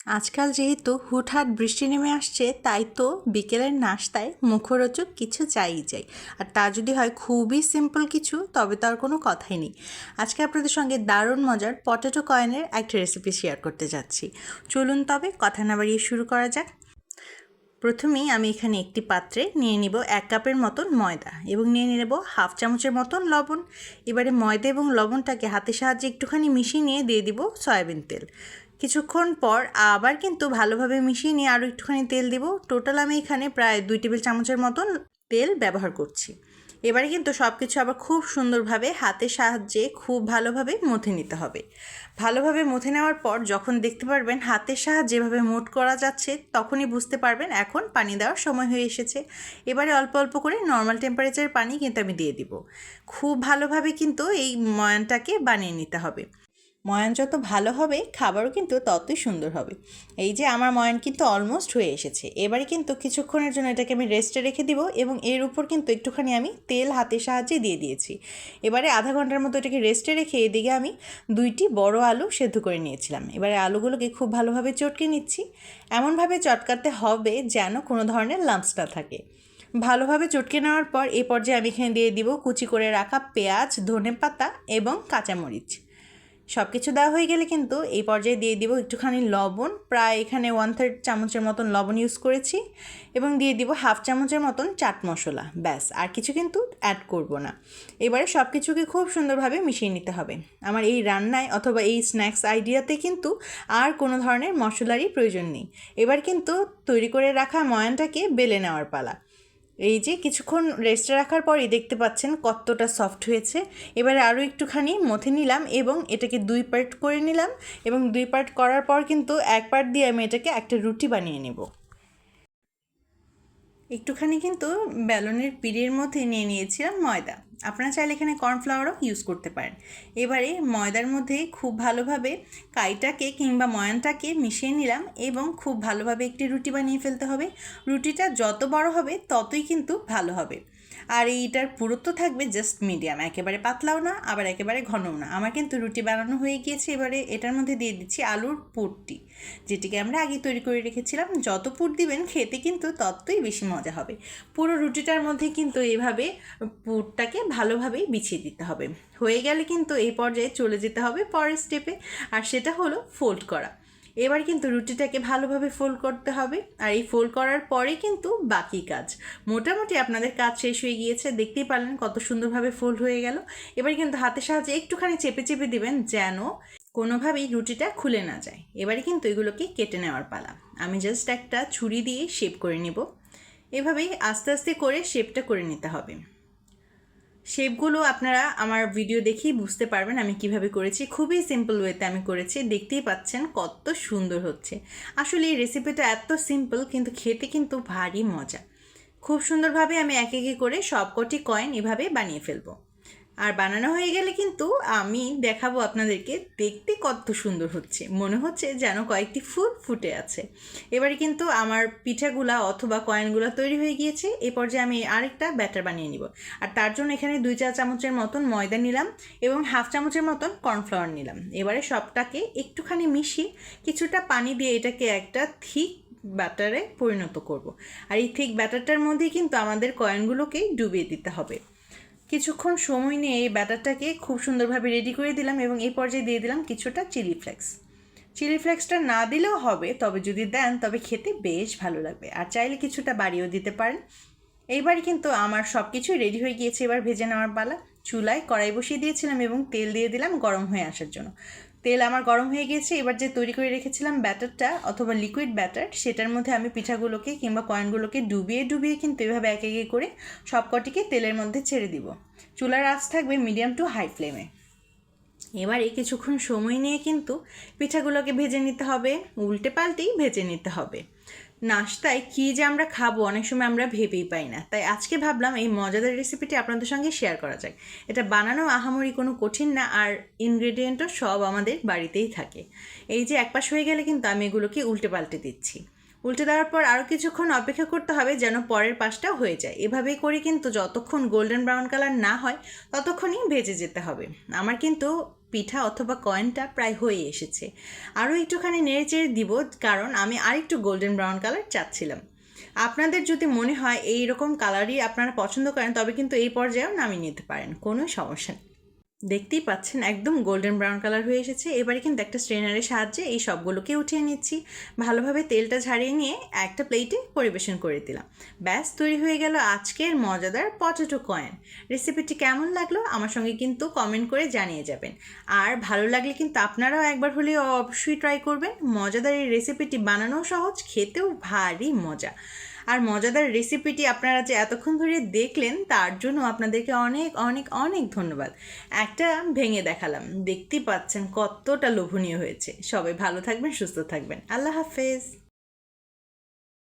আজকাল যেহেতু হুটহাট বৃষ্টি নেমে আসছে, তাই তো বিকেলের নাশতায় মুখরোচক কিছু চাই। আর তা যদি হয় খুবই সিম্পল কিছু, তবে তো আর কোনো কথাই নেই। আজকে আপনাদের সঙ্গে দারুণ মজার পটেটো কয়েনের একটা রেসিপি শেয়ার করতে যাচ্ছি। চলুন তবে কথা না বাড়িয়ে শুরু করা যাক। প্রথমেই আমি এখানে একটি পাত্রে নিয়ে নিব 1 কাপের মতন ময়দা এবং নিয়ে নেব হাফ চামচের মতন লবণ। এবারে ময়দা এবং লবণটাকে হাতের সাহায্যে একটুখানি মিশিয়ে নিয়ে দিয়ে দিব সয়াবিন তেল। কিছুক্ষণ পর আবার কিন্তু ভালোভাবে মিশিয়ে নিয়ে আরও একটুখানি তেল দিব। টোটাল আমি এখানে প্রায় 2 টেবিল চামচের মতন তেল ব্যবহার করছি। এবারে কিন্তু সব কিছু আবার খুব সুন্দরভাবে হাতের সাহায্যে খুব ভালোভাবে মথে নিতে হবে। ভালোভাবে মথে নেওয়ার পর যখন দেখতে পারবেন হাতের সাহায্যে এভাবে মোট করা যাচ্ছে, তখনই বুঝতে পারবেন এখন পানি দেওয়ার সময় হয়ে এসেছে। এবারে অল্প অল্প করে নর্মাল টেম্পারেচারের পানি কিন্তু আমি দিয়ে দিব। খুব ভালোভাবে কিন্তু এই ময়ানটাকে বানিয়ে নিতে হবে। ময়ান যত ভালো হবে খাবারও কিন্তু ততই সুন্দর হবে। এই যে আমার ময়ান কিন্তু অলমোস্ট হয়ে এসেছে। এবারে কিন্তু কিছুক্ষণের জন্য এটাকে আমি রেস্টে রেখে দিব এবং এর উপর কিন্তু একটুখানি আমি তেল হাতের সাহায্যে দিয়ে দিয়েছি। এবারে আধা ঘন্টার মতো এটাকে রেস্টে রেখে এদিকে আমি 2টি বড় আলু সেদ্ধ করে নিয়েছিলাম। এবারে আলুগুলোকে খুব ভালোভাবে চটকে নিচ্ছি। এমনভাবে চটকাতে হবে যেন কোনো ধরনের লাম্পস না থাকে। ভালোভাবে চটকে নেওয়ার পর এই পর্যায়ে আমি এখানে দিয়ে দিব কুচি করে রাখা পেঁয়াজ, ধনেপাতা এবং কাঁচামরিচ। সব কিছু দেওয়া হয়ে গেলে কিন্তু এই পর্যায়ে দিয়ে দিব একটুখানি লবণ, প্রায় এখানে 1/3 চামচের মতন লবণ ইউজ করেছি, এবং দিয়ে দিব হাফ চামচের মতন চাট মশলা। ব্যাস, আর কিছু কিন্তু অ্যাড করব না। এবারে সব কিছুকে খুব সুন্দরভাবে মিশিয়ে নিতে হবে। আমার এই রান্নায় অথবা এই স্ন্যাক্স আইডিয়াতে কিন্তু আর কোনো ধরনের মশলারই প্রয়োজন নেই। এবার কিন্তু তৈরি করে রাখা ময়ানটাকে বেলে নেওয়ার পালা। এই যে কিছুক্ষণ রেস্টে রাখার পরই দেখতে পাচ্ছেন কতটা সফট হয়েছে। এবারে আরও একটুখানি মথে নিলাম এবং এটাকে 2 পার্ট করে নিলাম, এবং 2 পার্ট করার পর কিন্তু 1 পার্ট দিয়ে আমি এটাকে একটা রুটি বানিয়ে নেব। একটুখানি কিন্তু বেলনের পিড়ের মধ্যে নিয়ে নিয়েছিলাম ময়দা। আপনারা চাইলে এখানে কর্নফ্লাওয়ারও ইউজ করতে পারেন। এবারে ময়দার মধ্যে খুব ভালোভাবে কাইটাকে কিংবা ময়ানটাকে মিশিয়ে নিলাম এবং খুব ভালোভাবে একটি রুটি বানিয়ে ফেলতে হবে। রুটিটা যত বড় হবে ততই কিন্তু ভালো হবে। আর এইটার পুরুত্ব থাকবে জাস্ট মিডিয়াম, একেবারে পাতলাও না আবার একেবারে ঘনও না। আমার কিন্তু রুটি বানানো হয়ে গিয়েছে। এবারে এটার মধ্যে দিয়ে দিচ্ছি আলুর পুরটি, যেটিকে আমরা আগে তৈরি করে রেখেছিলাম। যত পুর দিবেন খেতে কিন্তু ততই বেশি মজা হবে। পুরো রুটিটার মধ্যে কিন্তু এইভাবে পুরটাকে ভালোভাবেই বিছিয়ে দিতে হবে। হয়ে গেলে কিন্তু এই পর্যায়ে চলে যেতে হবে পরের স্টেপে, আর সেটা হলো ফোল্ড করা। এবার কিন্তু রুটিটাকে ভালোভাবে ফোল্ড করতে হবে, আর এই ফোল্ড করার পরে কিন্তু বাকি কাজ। মোটামুটি আপনাদের কাজ শেষ হয়ে গিয়েছে, দেখতেই পারলেন কত সুন্দরভাবে ফোল্ড হয়ে গেল। এবার কিন্তু হাতের সাহায্যে একটুখানি চেপে চেপে দিবেন যেন কোনোভাবেই রুটিটা খুলে না যায়। এবারে কিন্তু এগুলোকে কেটে নেওয়ার পালা। আমি জাস্ট একটা ছুরি দিয়ে শেপ করে নেব। এভাবেই আস্তে আস্তে করে শেপটা করে নিতে হবে। শেপগুলো আপনারা আমার ভিডিও দেখেই বুঝতে পারবেন আমি কিভাবে করেছি। খুবই সিম্পল ওয়েতে আমি করেছি, দেখতেই পাচ্ছেন কত সুন্দর হচ্ছে। আসলে এই রেসিপিটা এত সিম্পল কিন্তু খেতে কিন্তু ভারী মজা। খুব সুন্দরভাবে আমি এক একে করে সবকটি কয়েন এভাবে বানিয়ে ফেলবো। আর বানানো হয়ে গেলে কিন্তু আমি দেখাবো আপনাদেরকে দেখতে কত সুন্দর হচ্ছে। মনে হচ্ছে যেন কয়েকটি ফুল ফুটে আছে। এবারে কিন্তু আমার পিঠাগুলা অথবা কয়েনগুলো তৈরি হয়ে গিয়েছে। এই পর্যায়ে আমি আরেকটা ব্যাটার বানিয়ে নিব। আর তার জন্য এখানে 2 চা চামচের মতন ময়দা নিলাম এবং হাফ চামচের মতন কর্নফ্লাওয়ার নিলাম। এবারে সবটাকে একটুখানি মিশিয়ে কিছুটা পানি দিয়ে এটাকে একটা থিক ব্যাটারে পরিণত করব। আর এই থিক ব্যাটারটার মধ্যেই কিন্তু আমাদের কয়েনগুলোকে ডুবিয়ে দিতে হবে। কিছুক্ষণ সময় নিয়ে এই ব্যাটারটাকে খুব সুন্দরভাবে রেডি করে দিলাম এবং এই পর্যায়ে দিয়ে দিলাম কিছুটা চিলি ফ্লেক্স। চিলি ফ্লেক্সটা না দিলেও হবে, তবে যদি দেন তবে খেতে বেশ ভালো লাগবে, আর চাইলে কিছুটা বাড়িয়েও দিতে পারেন। এইবার কিন্তু আমার সব কিছুই রেডি হয়ে গিয়েছে। এবার ভেজে নেওয়ার পালা। চুলায় কড়াই বসিয়ে দিয়েছিলাম এবং তেল দিয়ে দিলাম গরম হয়ে আসার জন্য। তেল আমার গরম হয়ে গিয়েছে। এবার যে তৈরি করে রেখেছিলাম ব্যাটারটা অথবা লিকুইড ব্যাটার, সেটার মধ্যে আমি পিঠাগুলোকে কিংবা কয়েনগুলোকে ডুবিয়ে ডুবিয়ে কিন্তু এভাবে এক একে করে সবকটিকে তেলের মধ্যে ছেড়ে দিব। চুলার আঁচ থাকবে মিডিয়াম টু হাই ফ্লেমে। এবারে কিছুক্ষণ সময় নিয়ে কিন্তু পিঠাগুলোকে ভেজে নিতে হবে, উল্টে পাল্টেই ভেজে নিতে হবে। নাশতায় কী যে আমরা খাবো অনেক সময় আমরা ভেবেই পাই না, তাই আজকে ভাবলাম এই মজাদার রেসিপিটি আপনাদের সঙ্গে শেয়ার করা যায়। এটা বানানো আহামরি কোনো কঠিন না, আর ইনগ্রেডিয়েন্টও সব আমাদের বাড়িতেই থাকে। এই যে এক পাশ হয়ে গেলে কিন্তু আমি এগুলোকে উল্টে পাল্টে দিচ্ছি। উল্টে দেওয়ার পর আরও কিছুক্ষণ অপেক্ষা করতে হবে যেন পরের পাশটাও হয়ে যায়। এভাবেই করে কিন্তু যতক্ষণ গোল্ডেন ব্রাউন কালার না হয় ততক্ষণই ভেজে যেতে হবে। আমার কিন্তু পিঠা অথবা কয়েনটা প্রায় হয়ে এসেছে। আরও একটুখানি নেড়ে চেড়ে দিব, কারণ আমি আরেকটু গোল্ডেন ব্রাউন কালার চাচ্ছিলাম। আপনাদের যদি মনে হয় এই রকম কালারই আপনারা পছন্দ করেন, তবে কিন্তু এই পর্যায়েও নামিয়ে নিতে পারেন, কোনো সমস্যা নেই। দেখতেই পাচ্ছেন একদম গোল্ডেন ব্রাউন কালার হয়ে এসেছে। এবারে কিন্তু একটা স্ট্রেনারের সাহায্যে এই সবগুলোকে উঠিয়ে নিচ্ছি। ভালোভাবে তেলটা ঝারিয়ে নিয়ে একটা প্লেটে পরিবেশন করে দিলাম। ব্যাস তৈরি হয়ে গেল আজকের মজাদার পটেটো কয়েন। রেসিপিটি কেমন লাগলো আমার সঙ্গে কিন্তু কমেন্ট করে জানিয়ে যাবেন। আর ভালো লাগলে কিন্তু আপনারাও একবার হলেও অবশ্যই ট্রাই করবেন। মজাদার এই রেসিপিটি বানানোও সহজ, খেতেও ভারী মজা। আর মজাদার রেসিপিটি আপনারা যে এতক্ষণ ধরে দেখলেন তার জন্য আপনাদেরকে অনেক অনেক অনেক ধন্যবাদ। একটা ভেঙে দেখালাম, দেখতেই পাচ্ছেন কতটা লোভনীয় হয়েছে। সবাই ভালো থাকবেন, সুস্থ থাকবেন। আল্লাহ হাফেজ।